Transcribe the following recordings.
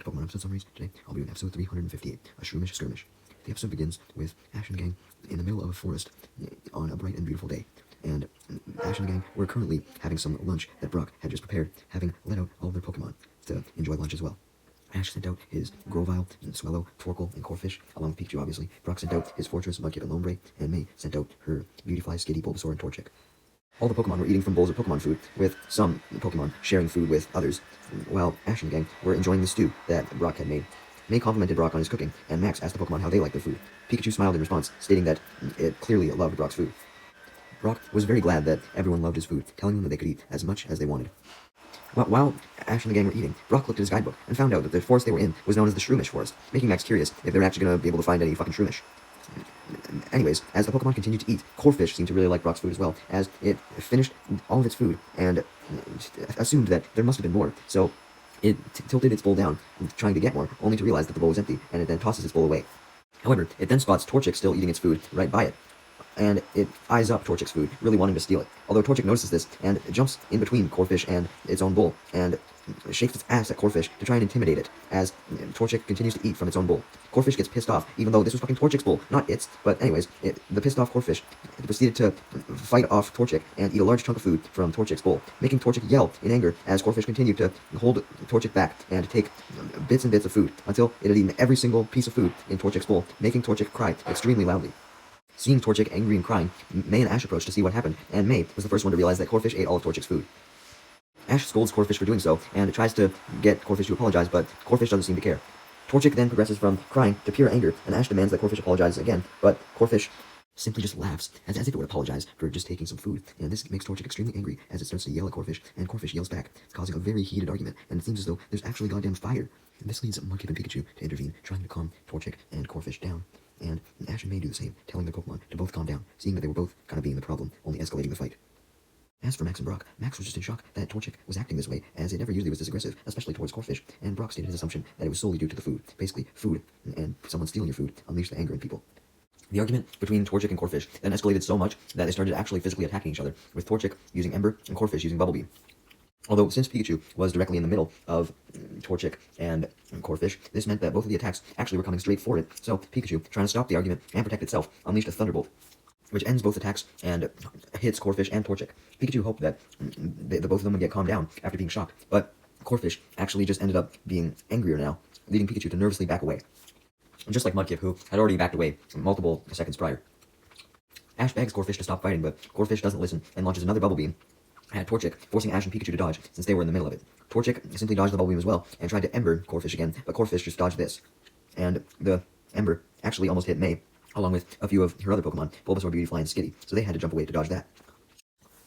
to Pokemon episode summaries. Today, I'll be doing episode 358, A Shroomish Skirmish. The episode begins with Ash and the gang in the middle of a forest on a bright and beautiful day. And Ash and the gang were currently having some lunch that Brock had just prepared, having let out all of their Pokemon to enjoy lunch as well. Ash sent out his Grovyle, Swellow, Torkoal, and Corphish, along with Pikachu, obviously. Brock sent out his Fortress, Mudkip, and Lombre, and May sent out her Beautyfly, Skitty, Bulbasaur, and Torchic. All the Pokemon were eating from bowls of Pokemon food, with some Pokemon sharing food with others, while Ash and the gang were enjoying the stew that Brock had made. May complimented Brock on his cooking, and Max asked the Pokemon how they liked their food. Pikachu smiled in response, stating that it clearly loved Brock's food. Brock was very glad that everyone loved his food, telling them that they could eat as much as they wanted. While Ash and the gang were eating, Brock looked at his guidebook and found out that the forest they were in was known as the Shroomish Forest, making Max curious if they were actually going to be able to find any fucking Shroomish. Anyways, as the Pokemon continued to eat, Corphish seemed to really like Brock's food as well, as it finished all of its food and assumed that there must have been more, so it tilted its bowl down, trying to get more, only to realize that the bowl was empty, and it then tosses its bowl away. However, it then spots Torchic still eating its food right by it, and it eyes up Torchic's food, really wanting to steal it. Although Torchic notices this, and jumps in between Corphish and its own bowl, and shakes its ass at Corphish to try and intimidate it, as Torchic continues to eat from its own bowl. Corphish gets pissed off, even though this was fucking Torchic's bowl, not its, but anyways, the pissed off Corphish proceeded to fight off Torchic and eat a large chunk of food from Torchic's bowl, making Torchic yell in anger as Corphish continued to hold Torchic back and take bits and bits of food, until it had eaten every single piece of food in Torchic's bowl, making Torchic cry extremely loudly. Seeing Torchic angry and crying, May and Ash approached to see what happened, and May was the first one to realize that Corphish ate all of Torchic's food. Ash scolds Corphish for doing so, and tries to get Corphish to apologize, but Corphish doesn't seem to care. Torchic then progresses from crying to pure anger, and Ash demands that Corphish apologizes again, but Corphish simply just laughs, as if it would apologize for just taking some food, and this makes Torchic extremely angry as it starts to yell at Corphish, and Corphish yells back, causing a very heated argument, and it seems as though there's actually goddamn fire. This leads Mudkip and Pikachu to intervene, trying to calm Torchic and Corphish down, and Ash and May do the same, telling their Pokemon to both calm down, seeing that they were both kind of being the problem, only escalating the fight. As for Max and Brock, Max was just in shock that Torchic was acting this way, as it never usually was this aggressive, especially towards Corphish, and Brock stated his assumption that it was solely due to the food. Basically, food, and someone stealing your food unleashed the anger in people. The argument between Torchic and Corphish then escalated so much that they started actually physically attacking each other, with Torchic using Ember and Corphish using Bubble Beam. Although, since Pikachu was directly in the middle of Torchic and Corphish, this meant that both of the attacks actually were coming straight for it, so Pikachu, trying to stop the argument and protect itself, unleashed a Thunderbolt, which ends both attacks and hits Corphish and Torchic. Pikachu hoped that the both of them would get calmed down after being shocked, but Corphish actually just ended up being angrier now, leading Pikachu to nervously back away. Just like Mudkip, who had already backed away multiple seconds prior. Ash begs Corphish to stop fighting, but Corphish doesn't listen and launches another Bubble Beam at Torchic, forcing Ash and Pikachu to dodge, since they were in the middle of it. Torchic simply dodged the Bubble Beam as well, and tried to Ember Corphish again, but Corphish just dodged this. And the Ember actually almost hit May, along with a few of her other Pokemon, Bulbasaur, Beautyfly, and Skitty, so they had to jump away to dodge that.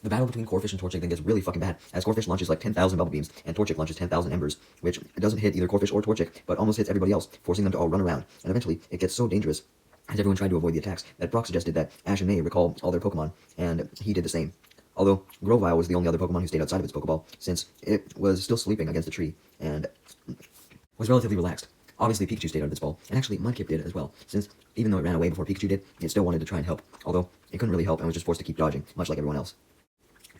The battle between Corphish and Torchic then gets really fucking bad, as Corphish launches like 10,000 Bubble Beams, and Torchic launches 10,000 Embers, which doesn't hit either Corphish or Torchic, but almost hits everybody else, forcing them to all run around, and eventually it gets so dangerous, as everyone tried to avoid the attacks, that Brock suggested that Ash and May recall all their Pokemon, and he did the same. Although Grovyle was the only other Pokemon who stayed outside of its Pokeball, since it was still sleeping against a tree, and was relatively relaxed. Obviously, Pikachu stayed out of its ball, and actually Mudkip did as well, since even though it ran away before Pikachu did, it still wanted to try and help, although it couldn't really help and was just forced to keep dodging, much like everyone else.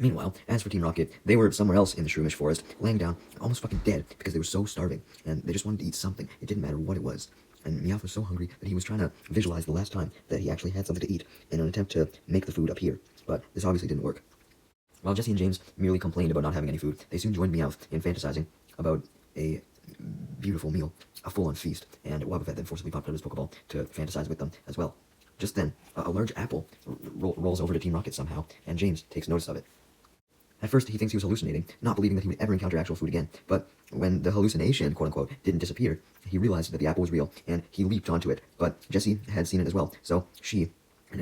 Meanwhile, as for Team Rocket, they were somewhere else in the Shroomish Forest, laying down, almost fucking dead, because they were so starving, and they just wanted to eat something. It didn't matter what it was. And Meowth was so hungry that he was trying to visualize the last time that he actually had something to eat, in an attempt to make the food appear, but this obviously didn't work. While Jessie and James merely complained about not having any food, they soon joined Meowth in fantasizing about a beautiful meal, a full-on feast, and Wobbuffet then forcibly popped out his Pokeball to fantasize with them as well. Just then, a large apple rolls over to Team Rocket somehow, and James takes notice of it. At first, he thinks he was hallucinating, not believing that he would ever encounter actual food again, but when the hallucination, quote-unquote, didn't disappear, he realized that the apple was real, and he leaped onto it, but Jessie had seen it as well, so she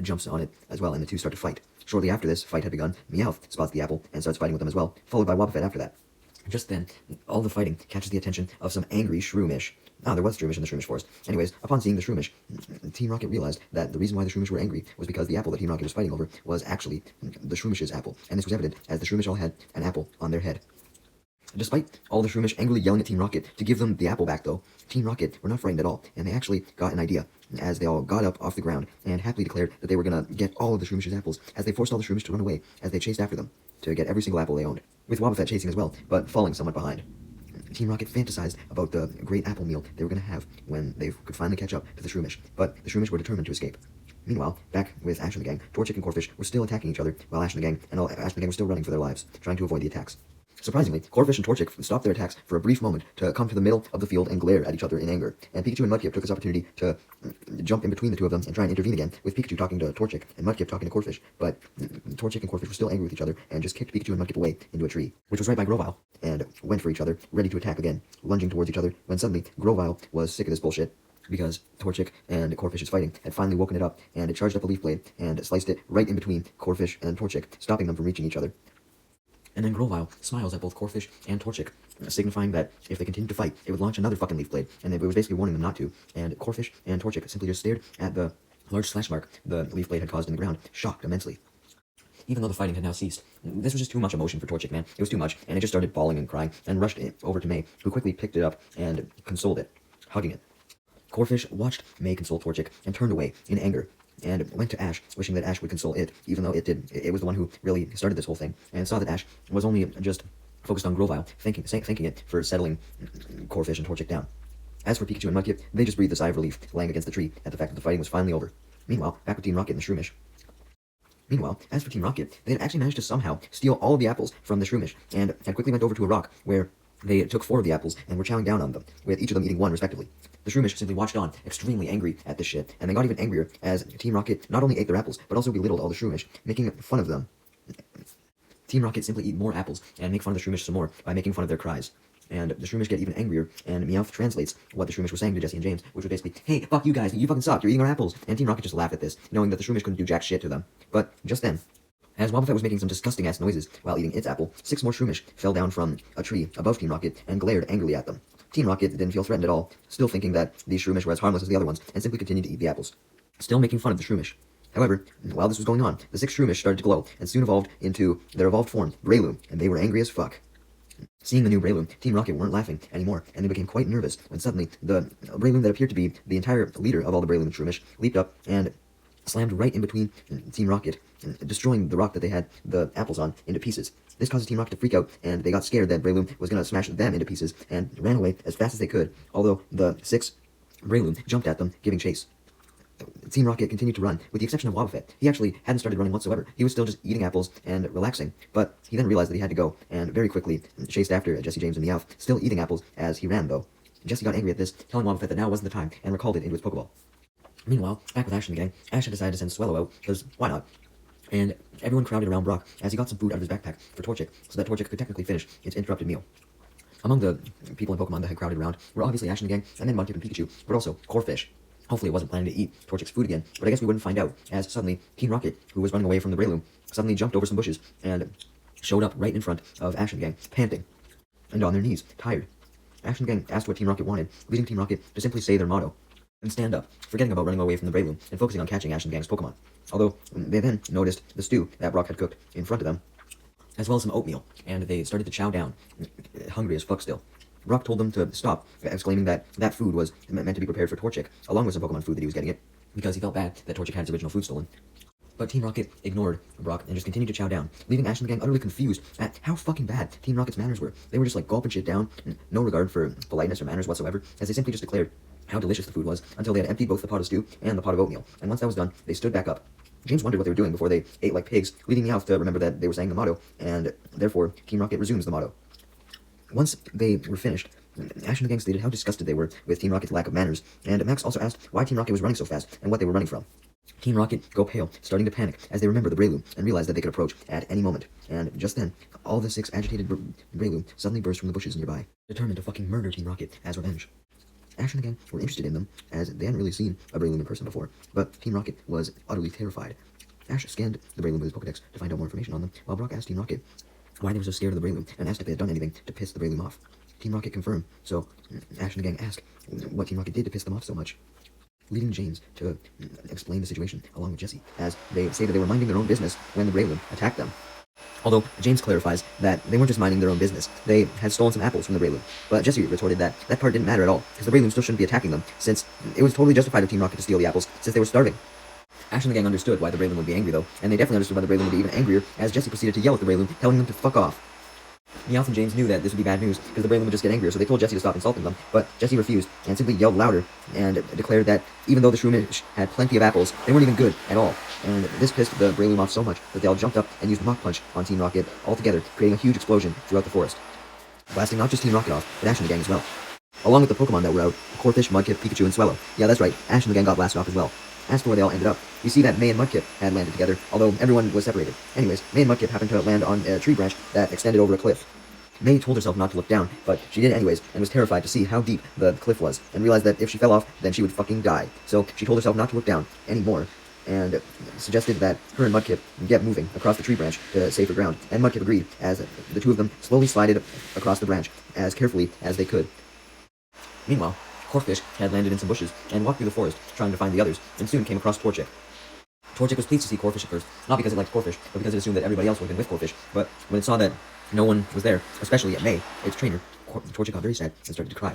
jumps on it as well, and the two start to fight. Shortly after this fight had begun, Meowth spots the apple and starts fighting with them as well, followed by Wobbuffet after that. Just then, all the fighting catches the attention of some angry Shroomish. There was Shroomish in the Shroomish Forest. Anyways, upon seeing the Shroomish, Team Rocket realized that the reason why the Shroomish were angry was because the apple that Team Rocket was fighting over was actually the Shroomish's apple, and this was evident as the Shroomish all had an apple on their head. Despite all the Shroomish angrily yelling at Team Rocket to give them the apple back, though, Team Rocket were not frightened at all, and they actually got an idea, as they all got up off the ground and happily declared that they were going to get all of the Shroomish's apples, as they forced all the Shroomish to run away as they chased after them to get every single apple they owned, with Wobbuffet chasing as well, but falling somewhat behind. Team Rocket fantasized about the great apple meal they were going to have when they could finally catch up to the Shroomish, but the Shroomish were determined to escape. Meanwhile, back with Ash and the gang, Torchic and Corfish were still attacking each other, while Ash and the gang were still running for their lives, trying to avoid the attacks. Surprisingly, Corfish and Torchic stopped their attacks for a brief moment to come to the middle of the field and glare at each other in anger, and Pikachu and Mudkip took this opportunity to jump in between the two of them and try and intervene again, with Pikachu talking to Torchic and Mudkip talking to Corfish, but Torchic and Corfish were still angry with each other and just kicked Pikachu and Mudkip away into a tree, which was right by Grovyle, and went for each other, ready to attack again, lunging towards each other, when suddenly Grovyle was sick of this bullshit, because Torchic and Corfish's fighting had finally woken it up, and it charged up a Leaf Blade and sliced it right in between Corfish and Torchic, stopping them from reaching each other. And then Grovyle smiles at both Corfish and Torchic, signifying that if they continued to fight, it would launch another fucking Leaf Blade, and it was basically warning them not to. And Corfish and Torchic simply just stared at the large slash mark the Leaf Blade had caused in the ground, shocked immensely. Even though the fighting had now ceased, this was just too much emotion for Torchic, man. It was too much, and it just started bawling and crying, and rushed it over to May, who quickly picked it up and consoled it, hugging it. Corfish watched May console Torchic and turned away in anger, and went to Ash, wishing that Ash would console it, even though it was the one who really started this whole thing, and saw that Ash was only just focused on Grovyle, thanking it for settling Corfish and Torchic down. As for Pikachu and Mudkip, they just breathed a sigh of relief, lying against the tree at the fact that the fighting was finally over. Meanwhile, back with Team Rocket and the Shroomish. Meanwhile, as for Team Rocket, they had actually managed to somehow steal all of the apples from the Shroomish, and had quickly went over to a rock, where they took 4 of the apples and were chowing down on them, with each of them eating 1 respectively. The Shroomish simply watched on, extremely angry at this shit, and they got even angrier as Team Rocket not only ate their apples, but also belittled all the Shroomish, making fun of them. Team Rocket simply eat more apples and make fun of the Shroomish some more by making fun of their cries. And the Shroomish get even angrier, and Meowth translates what the Shroomish were saying to Jesse and James, which was basically, "Hey, fuck you guys, you fucking suck, you're eating our apples." And Team Rocket just laughed at this, knowing that the Shroomish couldn't do jack shit to them. But just then, as Wobbuffet was making some disgusting-ass noises while eating its apple, 6 more Shroomish fell down from a tree above Team Rocket and glared angrily at them. Team Rocket didn't feel threatened at all, still thinking that these Shroomish were as harmless as the other ones, and simply continued to eat the apples, still making fun of the Shroomish. However, while this was going on, the 6 Shroomish started to glow, and soon evolved into their evolved form, Breloom, and they were angry as fuck. Seeing the new Breloom, Team Rocket weren't laughing anymore, and they became quite nervous when suddenly the Breloom that appeared to be the entire leader of all the Breloom and Shroomish leaped up and slammed right in between Team Rocket, destroying the rock that they had the apples on into pieces. This caused Team Rocket to freak out, and they got scared that Breloom was going to smash them into pieces, and ran away as fast as they could, although the 6 Breloom jumped at them, giving chase. Team Rocket continued to run, with the exception of Wobbuffet. He actually hadn't started running whatsoever. He was still just eating apples and relaxing, but he then realized that he had to go, and very quickly chased after Jesse, James, and Meowth, still eating apples as he ran, though. Jesse got angry at this, telling Wobbuffet that now wasn't the time, and recalled it into his Pokeball. Meanwhile, back with Ash and the gang, Ash had decided to send Swellow out, because why not? And everyone crowded around Brock as he got some food out of his backpack for Torchic, so that Torchic could technically finish its interrupted meal. Among the people in Pokemon that had crowded around were obviously Ash and the gang, and then Mudkip and Pikachu, but also Corfish. Hopefully it wasn't planning to eat Torchic's food again, but I guess we wouldn't find out, as suddenly Team Rocket, who was running away from the Breloom, suddenly jumped over some bushes and showed up right in front of Ash and the gang, panting, and on their knees, tired. Ash and the gang asked what Team Rocket wanted, leading Team Rocket to simply say their motto, and stand up, forgetting about running away from the Breloom, and focusing on catching Ash and the gang's Pokemon. Although, they then noticed the stew that Brock had cooked in front of them, as well as some oatmeal, and they started to chow down, hungry as fuck still. Brock told them to stop, exclaiming that that food was meant to be prepared for Torchic, along with some Pokemon food that he was getting it, because he felt bad that Torchic had his original food stolen. But Team Rocket ignored Brock and just continued to chow down, leaving Ash and the gang utterly confused at how fucking bad Team Rocket's manners were. They were just like gulping shit down, no regard for politeness or manners whatsoever, as they simply just declared how delicious the food was, until they had emptied both the pot of stew and the pot of oatmeal, and once that was done, they stood back up. James wondered what they were doing before they ate like pigs, leading Meowth to remember that they were saying the motto, and therefore Team Rocket resumes the motto. Once they were finished, Ash and the gang stated how disgusted they were with Team Rocket's lack of manners, and Max also asked why Team Rocket was running so fast and what they were running from. Team Rocket go pale, starting to panic as they remember the Breloom and realized that they could approach at any moment. And just then, all the 6 agitated Breloom suddenly burst from the bushes nearby, determined to fucking murder Team Rocket as revenge. Ash and the gang were interested in them, as they hadn't really seen a Breloom in person before, but Team Rocket was utterly terrified. Ash scanned the Breloom with his Pokedex to find out more information on them, while Brock asked Team Rocket why they were so scared of the Breloom, and asked if they had done anything to piss the Breloom off. Team Rocket confirmed, so Ash and the gang asked what Team Rocket did to piss them off so much, leading James to explain the situation along with Jesse, as they say that they were minding their own business when the Breloom attacked them. Although James clarifies that they weren't just minding their own business, they had stolen some apples from the Breloom, but Jesse retorted that that part didn't matter at all, because the Breloom still shouldn't be attacking them, since it was totally justified of Team Rocket to steal the apples, since they were starving. Ash and the gang understood why the Breloom would be angry though, and they definitely understood why the Breloom would be even angrier, as Jesse proceeded to yell at the Breloom, telling them to fuck off. Meowth and James knew that this would be bad news because the Breloom would just get angrier, so they told Jessie to stop insulting them, but Jessie refused and simply yelled louder and declared that even though the Shroomish had plenty of apples, they weren't even good at all. And this pissed the Breloom off so much that they all jumped up and used Mach Punch on Team Rocket all together, creating a huge explosion throughout the forest, blasting not just Team Rocket off, but Ash and the gang as well. Along with the Pokemon that were out, Corphish, Mudkip, Pikachu, and Swellow. Yeah, that's right, Ash and the gang got blasted off as well. As for where they all ended up, we see that May and Mudkip had landed together, although everyone was separated. Anyways, May and Mudkip happened to land on a tree branch that extended over a cliff. May told herself not to look down, but she did anyways, and was terrified to see how deep the cliff was, and realized that if she fell off, then she would fucking die. So she told herself not to look down anymore, and suggested that her and Mudkip get moving across the tree branch to safer ground, and Mudkip agreed, as the two of them slowly slided across the branch as carefully as they could. Meanwhile, Corphish had landed in some bushes and walked through the forest trying to find the others, and soon came across Torchic. Torchic was pleased to see Corphish at first, not because it liked Corphish, but because it assumed that everybody else would have been with Corphish. But when it saw that no one was there, especially May, its trainer, Torchic got very sad and started to cry.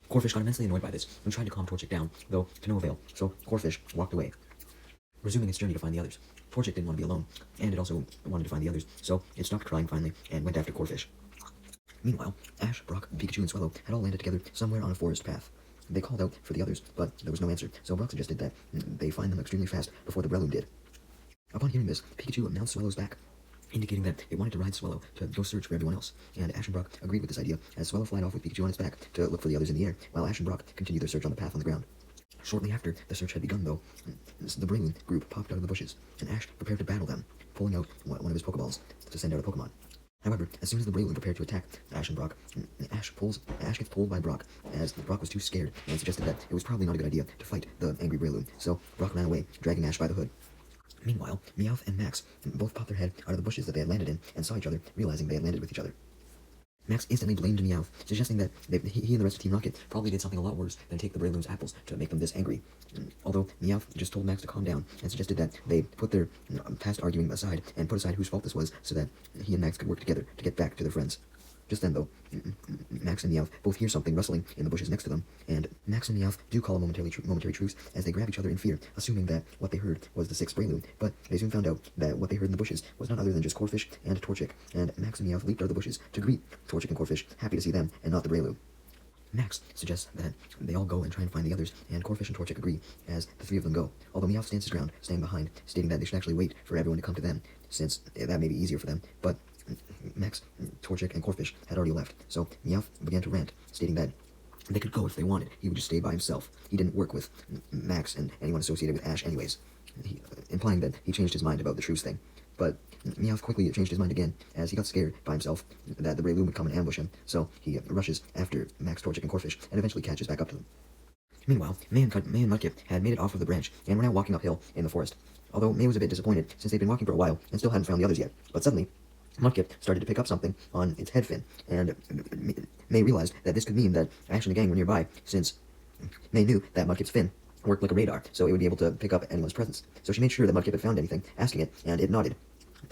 Corphish got immensely annoyed by this and tried to calm Torchic down, though to no avail, so Corphish walked away, resuming its journey to find the others. Torchic didn't want to be alone, and it also wanted to find the others, so it stopped crying finally and went after Corphish. Meanwhile, Ash, Brock, Pikachu, and Swellow had all landed together somewhere on a forest path. They called out for the others, but there was no answer, so Brock suggested that they find them extremely fast before the Breloom did. Upon hearing this, Pikachu mounted Swellow's back, indicating that it wanted to ride Swellow to go search for everyone else, and Ash and Brock agreed with this idea, as Swellow flied off with Pikachu on its back to look for the others in the air, while Ash and Brock continued their search on the path on the ground. Shortly after the search had begun, though, the Breloom group popped out of the bushes, and Ash prepared to battle them, pulling out one of his Pokeballs to send out a Pokemon. However, as soon as the Breloom prepared to attack Ash and Brock, Ash gets pulled by Brock, as Brock was too scared and suggested that it was probably not a good idea to fight the angry Breloom, so Brock ran away, dragging Ash by the hood. Meanwhile, Meowth and Max both popped their head out of the bushes that they had landed in and saw each other, realizing they had landed with each other. Max instantly blamed Meowth, suggesting that he and the rest of Team Rocket probably did something a lot worse than take the Breloom's apples to make them this angry. Although Meowth just told Max to calm down and suggested that they put their past arguing aside and put aside whose fault this was so that he and Max could work together to get back to their friends. Just then, though, Max and Meowth both hear something rustling in the bushes next to them, and Max and Meowth do call a momentary truce as they grab each other in fear, assuming that what they heard was the sixth Breloom, but they soon found out that what they heard in the bushes was none other than just Corphish and Torchic, and Max and Meowth leaped out of the bushes to greet Torchic and Corphish, happy to see them and not the Breloom. Max suggests that they all go and try and find the others, and Corphish and Torchic agree, as the three of them go, although Meowth stands his ground, staying behind, stating that they should actually wait for everyone to come to them, since that may be easier for them, but Max, Torchic, and Corphish had already left, so Meowth began to rant, stating that they could go if they wanted, he would just stay by himself. He didn't work with Max and anyone associated with Ash anyways, implying that he changed his mind about the truce thing. But Meowth quickly changed his mind again, as he got scared by himself that the Breloom would come and ambush him, so he rushes after Max, Torchic, and Corphish, and eventually catches back up to them. Meanwhile, May and Mudkip had made it off of the branch, and were now walking uphill in the forest. Although May was a bit disappointed, since they'd been walking for a while, and still hadn't found the others yet. But suddenly, Mudkip started to pick up something on its head fin, and May realized that this could mean that Ash and the gang were nearby, since May knew that Mudkip's fin worked like a radar, so it would be able to pick up anyone's presence. So she made sure that Mudkip had found anything, asking it, and it nodded.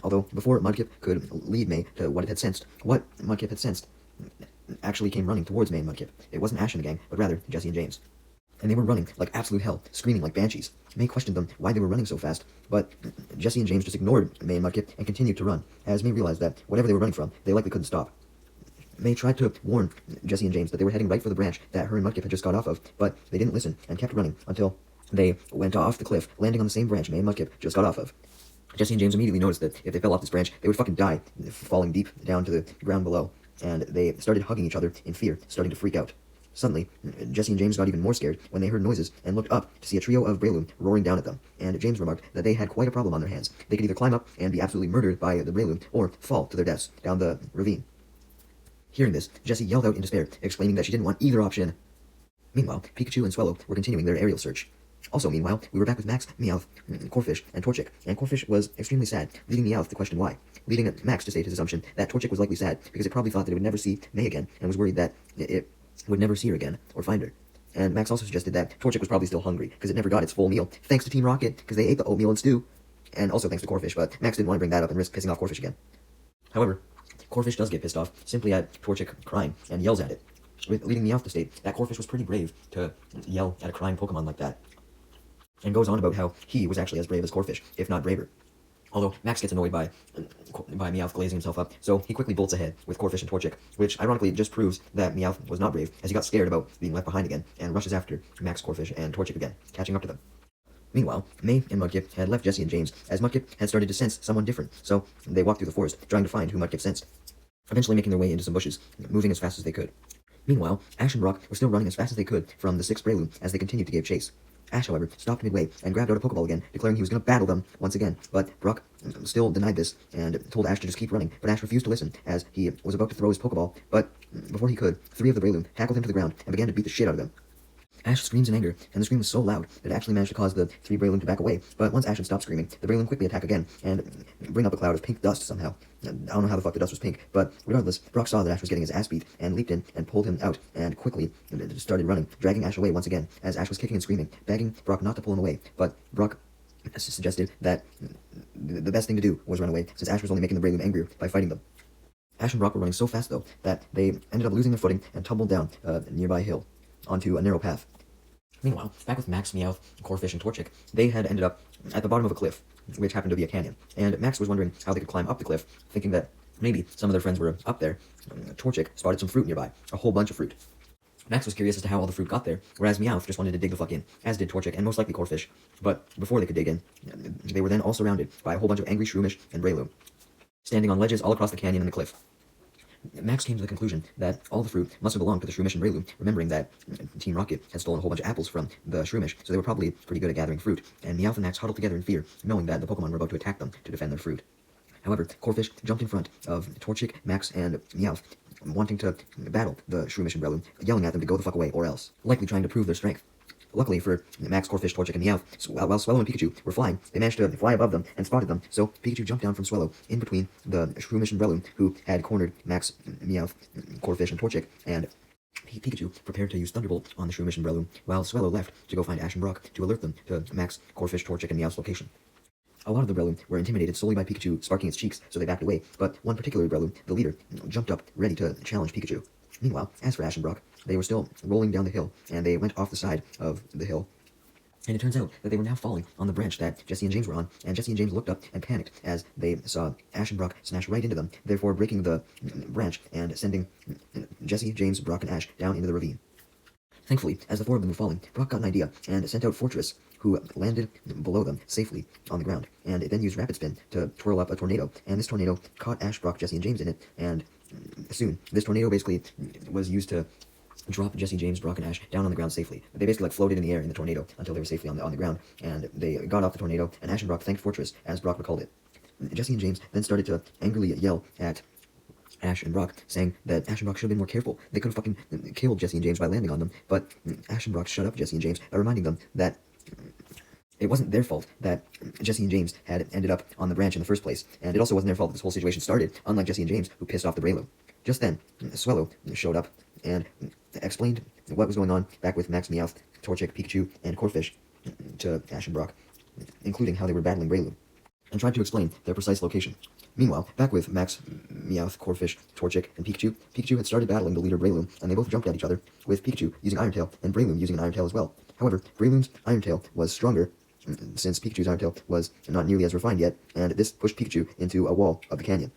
Although, before Mudkip could lead May to what it had sensed, what Mudkip had sensed actually came running towards May and Mudkip. It wasn't Ash and the gang, but rather Jessie and James. And they were running like absolute hell, screaming like banshees. May questioned them why they were running so fast, but Jessie and James just ignored May and Mudkip and continued to run, as May realized that whatever they were running from, they likely couldn't stop. May tried to warn Jessie and James that they were heading right for the branch that her and Mudkip had just got off of, but they didn't listen and kept running until they went off the cliff, landing on the same branch May and Mudkip just got off of. Jessie and James immediately noticed that if they fell off this branch, they would fucking die, falling deep down to the ground below, and they started hugging each other in fear, starting to freak out. Suddenly, Jessie and James got even more scared when they heard noises and looked up to see a trio of Breloom roaring down at them, and James remarked that they had quite a problem on their hands. They could either climb up and be absolutely murdered by the Breloom, or fall to their deaths down the ravine. Hearing this, Jessie yelled out in despair, explaining that she didn't want either option. Meanwhile, Pikachu and Swellow were continuing their aerial search. Also, meanwhile, we were back with Max, Meowth, Corphish, and Torchic, and Corphish was extremely sad, leading Meowth to question why, leading Max to state his assumption that Torchic was likely sad because it probably thought that it would never see May again, and was worried that it would never see her again, or find her. And Max also suggested that Torchic was probably still hungry, because it never got its full meal, thanks to Team Rocket, because they ate the oatmeal and stew, and also thanks to Corphish, but Max didn't want to bring that up and risk pissing off Corphish again. However, Corphish does get pissed off, simply at Torchic crying, and yells at it, leading Meowth to state that Corphish was pretty brave to yell at a crying Pokemon like that, and goes on about how he was actually as brave as Corphish, if not braver. Although Max gets annoyed by Meowth glazing himself up, so he quickly bolts ahead with Corphish and Torchic, which ironically just proves that Meowth was not brave, as he got scared about being left behind again, and rushes after Max, Corphish, and Torchic again, catching up to them. Meanwhile, May and Mudkip had left Jessie and James, as Mudkip had started to sense someone different, so they walked through the forest, trying to find who Mudkip sensed, eventually making their way into some bushes, moving as fast as they could. Meanwhile, Ash and Brock were still running as fast as they could from the 6th Breloom as they continued to give chase. Ash, however, stopped midway and grabbed out a Pokeball again, declaring he was going to battle them once again, but Brock still denied this and told Ash to just keep running, but Ash refused to listen as he was about to throw his Pokeball, but before he could, 3 of the Breloom tackled him to the ground and began to beat the shit out of him. Ash screams in anger, and the scream was so loud that it actually managed to cause the 3 Breloom to back away, but once Ash had stopped screaming, the Breloom quickly attack again, and bring up a cloud of pink dust somehow. I don't know how the fuck the dust was pink, but regardless, Brock saw that Ash was getting his ass beat, and leaped in and pulled him out, and quickly started running, dragging Ash away once again, as Ash was kicking and screaming, begging Brock not to pull him away, but Brock suggested that the best thing to do was run away, since Ash was only making the Breloom angrier by fighting them. Ash and Brock were running so fast, though, that they ended up losing their footing and tumbled down a nearby hill onto a narrow path. Meanwhile, back with Max, Meowth, Corphish, and Torchic, they had ended up at the bottom of a cliff, which happened to be a canyon, and Max was wondering how they could climb up the cliff, thinking that maybe some of their friends were up there. Torchic spotted some fruit nearby, a whole bunch of fruit. Max was curious as to how all the fruit got there, whereas Meowth just wanted to dig the fuck in, as did Torchic and most likely Corphish. But before they could dig in, they were then all surrounded by a whole bunch of angry Shroomish and Breloom, standing on ledges all across the canyon and the cliff. Max came to the conclusion that all the fruit must have belonged to the Shroomish and Breloom, remembering that Team Rocket had stolen a whole bunch of apples from the Shroomish, so they were probably pretty good at gathering fruit, and Meowth and Max huddled together in fear, knowing that the Pokemon were about to attack them to defend their fruit. However, Corphish jumped in front of Torchic, Max, and Meowth, wanting to battle the Shroomish and Breloom, yelling at them to go the fuck away or else, likely trying to prove their strength. Luckily for Max, Corphish, Torchic, and Meowth, while Swellow and Pikachu were flying, they managed to fly above them and spotted them, so Pikachu jumped down from Swellow in between the Shroomish and Breloom, who had cornered Max, Meowth, Corphish, and Torchic, and Pikachu prepared to use Thunderbolt on the Shroomish and Breloom, while Swellow left to go find Ash and Brock to alert them to Max, Corphish, Torchic, and Meowth's location. A lot of the Breloom were intimidated solely by Pikachu sparking its cheeks, so they backed away, but one particular Breloom, the leader, jumped up, ready to challenge Pikachu. Meanwhile, as for Ash and Brock, they were still rolling down the hill, and they went off the side of the hill. And it turns out that they were now falling on the branch that Jessie and James were on, and Jessie and James looked up and panicked as they saw Ash and Brock smash right into them, therefore breaking the branch and sending Jessie, James, Brock, and Ash down into the ravine. Thankfully, as the 4 of them were falling, Brock got an idea and sent out Fortress, who landed below them safely on the ground, and it then used Rapid Spin to twirl up a tornado, and this tornado caught Ash, Brock, Jessie, and James in it, and soon this tornado basically was used to drop Jessie, James, Brock, and Ash down on the ground safely. They basically floated in the air in the tornado until they were safely on the ground, and they got off the tornado, and Ash and Brock thanked Fortress, as Brock recalled it. Jessie and James then started to angrily yell at Ash and Brock, saying that Ash and Brock should have been more careful. They could have fucking killed Jessie and James by landing on them, but Ash and Brock shut up Jessie and James by reminding them that it wasn't their fault that Jessie and James had ended up on the branch in the first place, and it also wasn't their fault that this whole situation started, unlike Jessie and James, who pissed off the Breloom. Just then, Swellow showed up and explained what was going on back with Max, Meowth, Torchic, Pikachu, and Corphish to Ash and Brock, including how they were battling Breloom, and tried to explain their precise location. Meanwhile, back with Max, Meowth, Corphish, Torchic, and Pikachu, Pikachu had started battling the leader Breloom, and they both jumped at each other, with Pikachu using Iron Tail and Breloom using an Iron Tail as well. However, Breloom's Iron Tail was stronger, since Pikachu's Iron Tail was not nearly as refined yet, and this pushed Pikachu into a wall of the canyon.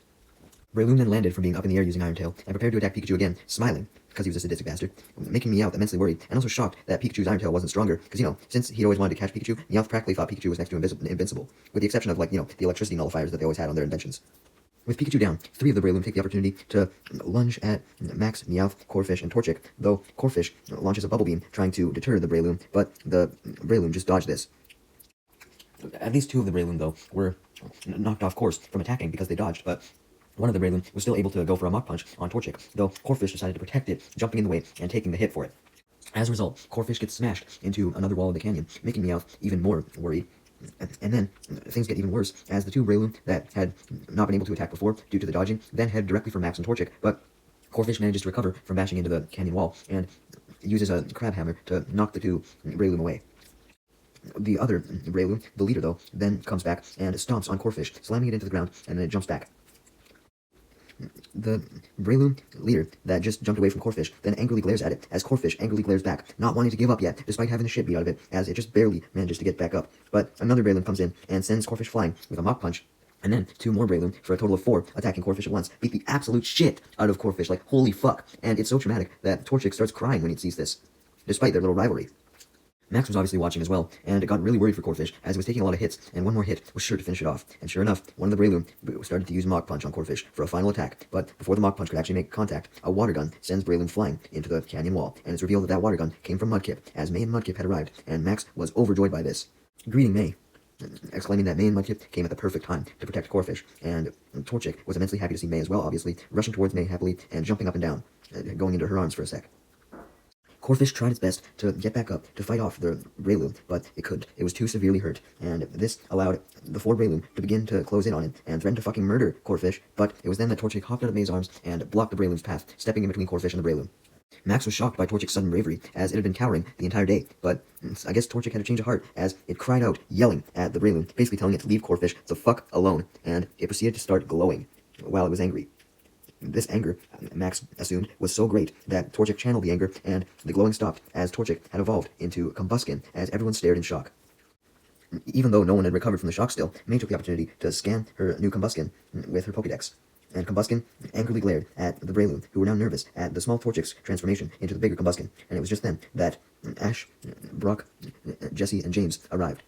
Breloom then landed from being up in the air using Iron Tail, and prepared to attack Pikachu again, smiling, because he was a sadistic bastard, making Meowth immensely worried, and also shocked that Pikachu's Iron Tail wasn't stronger, because, since he'd always wanted to catch Pikachu, Meowth practically thought Pikachu was next to invincible, with the exception of, the electricity nullifiers that they always had on their inventions. With Pikachu down, 3 of the Breloom take the opportunity to lunge at Max, Meowth, Corphish, and Torchic, though Corphish launches a Bubble Beam trying to deter the Breloom, but the Breloom just dodged this. At least 2 of the Breloom, though, were knocked off course from attacking because they dodged, but one of the Breloom was still able to go for a Mach Punch on Torchic, though Corphish decided to protect it, jumping in the way and taking the hit for it. As a result, Corphish gets smashed into another wall of the canyon, making Meowth even more worried. And then, things get even worse, as the 2 Breloom that had not been able to attack before due to the dodging, then head directly for Max and Torchic, but Corphish manages to recover from bashing into the canyon wall, and uses a crab hammer to knock the 2 Breloom away. The other Breloom, the leader though, then comes back and stomps on Corphish, slamming it into the ground, and then it jumps back. The Breloom leader that just jumped away from Corphish then angrily glares at it, as Corphish angrily glares back, not wanting to give up yet, despite having the shit beat out of it, as it just barely manages to get back up. But another Breloom comes in and sends Corphish flying with a Mach Punch, And then 2 more Breloom for a total of 4 attacking Corphish at once. Beat the absolute shit out of Corphish, like holy fuck. And it's so traumatic that Torchic starts crying when he sees this, despite their little rivalry. Max was obviously watching as well, and got really worried for Corphish as it was taking a lot of hits, and one more hit was sure to finish it off. And sure enough, one of the Breloom started to use Mach Punch on Corphish for a final attack, but before the Mach Punch could actually make contact, a water gun sends Breloom flying into the canyon wall, and it's revealed that that water gun came from Mudkip, as May and Mudkip had arrived, and Max was overjoyed by this, greeting May, exclaiming that May and Mudkip came at the perfect time to protect Corphish, and Torchic was immensely happy to see May as well, obviously, rushing towards May happily and jumping up and down, going into her arms for a sec. Corphish tried its best to get back up to fight off the Breloom, but it couldn't. It was too severely hurt, and this allowed the 4 Breloom to begin to close in on it and threaten to fucking murder Corphish, but it was then that Torchic hopped out of May's arms and blocked the Breloom's path, stepping in between Corphish and the Breloom. Max was shocked by Torchic's sudden bravery, as it had been cowering the entire day, but I guess Torchic had a change of heart, as it cried out, yelling at the Breloom, basically telling it to leave Corphish the fuck alone, and it proceeded to start glowing while it was angry. This anger, Max assumed, was so great that Torchic channeled the anger, and the glowing stopped, as Torchic had evolved into Combuskin, as everyone stared in shock. Even though no one had recovered from the shock still, May took the opportunity to scan her new Combuskin with her Pokédex. And Combuskin angrily glared at the Breloom, who were now nervous at the small Torchic's transformation into the bigger Combuskin, and it was just then that Ash, Brock, Jesse, and James arrived.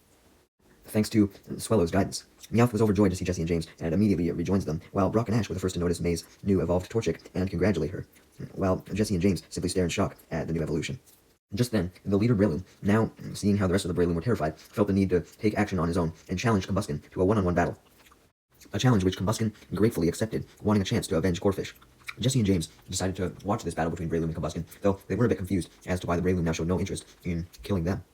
Thanks to Swellow's guidance, Meowth was overjoyed to see Jesse and James, and immediately rejoins them, while Brock and Ash were the first to notice May's new evolved Torchic and congratulate her, while Jesse and James simply stare in shock at the new evolution. Just then, the leader Breloom, now seeing how the rest of the Breloom were terrified, felt the need to take action on his own and challenged Combuskin to a one-on-one battle. A challenge which Combuskin gratefully accepted, wanting a chance to avenge Corphish. Jesse and James decided to watch this battle between Breloom and Combuskin, though they were a bit confused as to why the Breloom now showed no interest in killing them.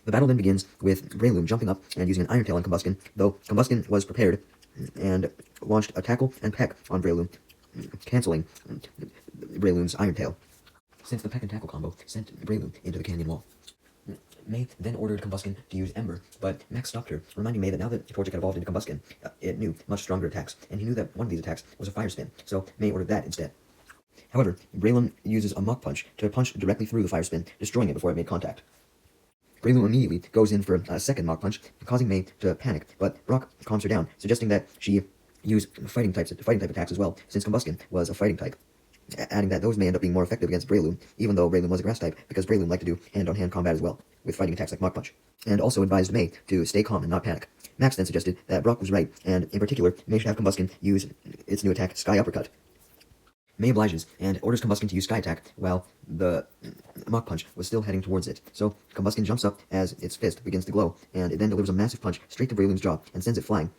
The battle then begins with Breloom jumping up and using an Iron Tail on Combuskin, though Combuskin was prepared and launched a Tackle and Peck on Breloom, cancelling Breloom's Iron Tail, since the Peck and Tackle combo sent Breloom into the canyon wall. May then ordered Combuskin to use Ember, but Max stopped her, reminding May that now that Torchic had evolved into Combuskin, it knew much stronger attacks, and he knew that one of these attacks was a Fire Spin, so May ordered that instead. However, Breloom uses a Mach Punch to punch directly through the Fire Spin, destroying it before it made contact. Breloom immediately goes in for a second Mach Punch, causing May to panic, but Brock calms her down, suggesting that she use fighting type attacks as well, since Combuskin was a fighting type, adding that those may end up being more effective against Breloom, even though Breloom was a grass type, because Breloom liked to do hand-on-hand combat as well, with fighting attacks like Mach Punch, and also advised May to stay calm and not panic. Max then suggested that Brock was right, and in particular, May should have Combuskin use its new attack, Sky Uppercut. May obliges, and orders Combuskin to use Sky Attack, while the Mach Punch was still heading towards it. So, Combuskin jumps up as its fist begins to glow, and it then delivers a massive punch straight to Breloom's jaw, and sends it flying.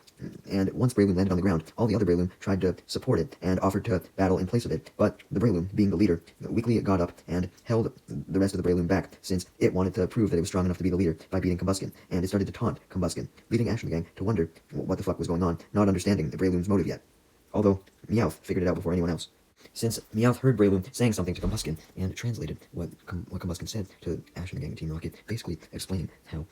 And once Breloom landed on the ground, all the other Breloom tried to support it, and offered to battle in place of it, but the Breloom, being the leader, weakly got up, and held the rest of the Breloom back, since it wanted to prove that it was strong enough to be the leader by beating Combuskin, and it started to taunt Combuskin, leaving Ash and the gang to wonder what the fuck was going on, not understanding the Breloom's motive yet. Although, Meowth figured it out before anyone else. Since Meowth heard Breloom saying something to Combuskin and translated what Combuskin said to Ash and the gang and Team Rocket, basically explaining how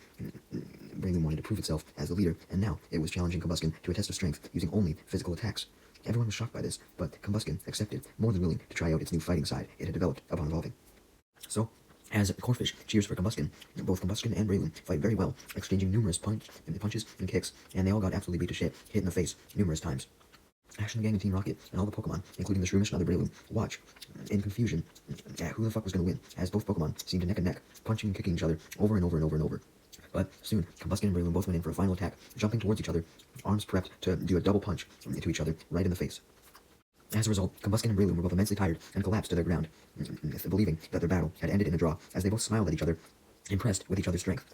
Breloom wanted to prove itself as the leader, and now it was challenging Combuskin to a test of strength using only physical attacks. Everyone was shocked by this, but Combuskin accepted, more than willing to try out its new fighting side it had developed upon evolving. So, as Corphish cheers for Combuskin, both Combuskin and Breloom fight very well, exchanging numerous punches and kicks, and they all got absolutely beat to shit, hit in the face numerous times. Ash and the gang and Team Rocket and all the Pokemon, including the Shroomish and other Breloom, watch in confusion at who the fuck was going to win, as both Pokemon seemed to neck and neck, punching and kicking each other over and over and over and over. But soon, Combuskin and Breloom both went in for a final attack, jumping towards each other, arms prepped to do a double punch to each other right in the face. As a result, Combuskin and Breloom were both immensely tired and collapsed to their ground, believing that their battle had ended in a draw, as they both smiled at each other, impressed with each other's strength.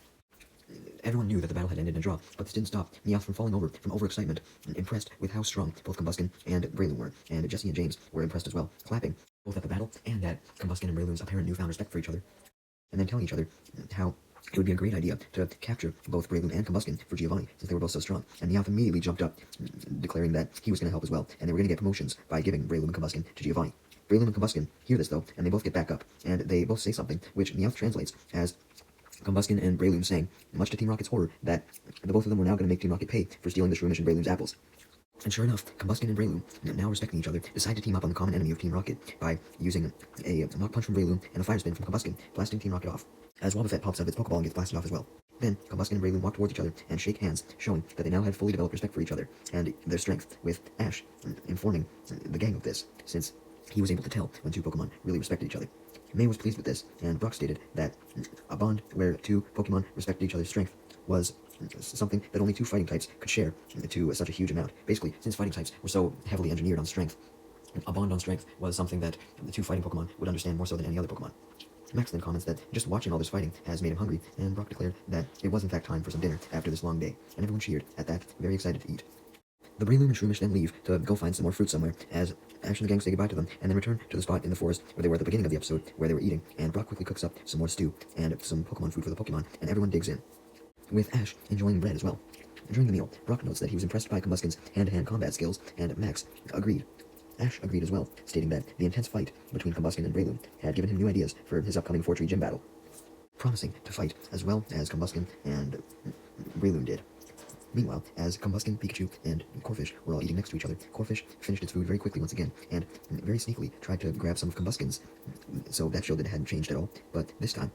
Everyone knew that the battle had ended in a draw, but this didn't stop Meowth from falling over from overexcitement, impressed with how strong both Combuskin and Breloom were, and Jesse and James were impressed as well, clapping both at the battle and at Combuskin and Breloom's apparent newfound respect for each other, and then telling each other how it would be a great idea to capture both Breloom and Combuskin for Giovanni, since they were both so strong, and Meowth immediately jumped up, declaring that he was going to help as well, and they were going to get promotions by giving Breloom and Combuskin to Giovanni. Breloom and Combuskin hear this though, and they both get back up, and they both say something, which Meowth translates as Combuskin and Breloom saying, much to Team Rocket's horror, that the both of them were now going to make Team Rocket pay for stealing the Shroomish and Breloom's apples. And sure enough, Combuskin and Breloom, now respecting each other, decide to team up on the common enemy of Team Rocket by using a Mach Punch from Breloom and a Fire Spin from Combuskin, blasting Team Rocket off, as Wobbuffet pops up its Pokeball and gets blasted off as well. Then, Combuskin and Breloom walk towards each other and shake hands, showing that they now had fully developed respect for each other and their strength, with Ash informing the gang of this, since he was able to tell when two Pokemon really respected each other. May was pleased with this, and Brock stated that a bond where two Pokemon respected each other's strength was something that only two fighting types could share to such a huge amount. Basically, since fighting types were so heavily engineered on strength, a bond on strength was something that the two fighting Pokemon would understand more so than any other Pokemon. Max then comments that just watching all this fighting has made him hungry, and Brock declared that it was in fact time for some dinner after this long day, and everyone cheered at that, very excited to eat. The Breloom and Shroomish then leave to go find some more fruit somewhere, as Ash and the gang say goodbye to them, and then return to the spot in the forest where they were at the beginning of the episode, where they were eating, and Brock quickly cooks up some more stew, and some Pokemon food for the Pokemon, and everyone digs in, with Ash enjoying bread as well. During the meal, Brock notes that he was impressed by Combuskin's hand-to-hand combat skills, and Max agreed. Ash agreed as well, stating that the intense fight between Combuskin and Breloom had given him new ideas for his upcoming Fortree gym battle, promising to fight as well as Combuskin and Breloom did. Meanwhile, as Combuskin, Pikachu, and Corphish were all eating next to each other, Corphish finished its food very quickly once again, and very sneakily tried to grab some of Combuskin's, so that showed that it hadn't changed at all. But this time,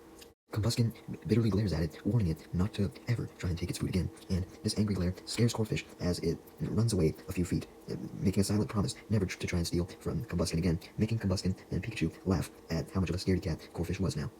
Combuskin bitterly glares at it, warning it not to ever try and take its food again, and this angry glare scares Corphish as it runs away a few feet, making a silent promise never to try and steal from Combuskin again, making Combuskin and Pikachu laugh at how much of a scaredy cat Corphish was now.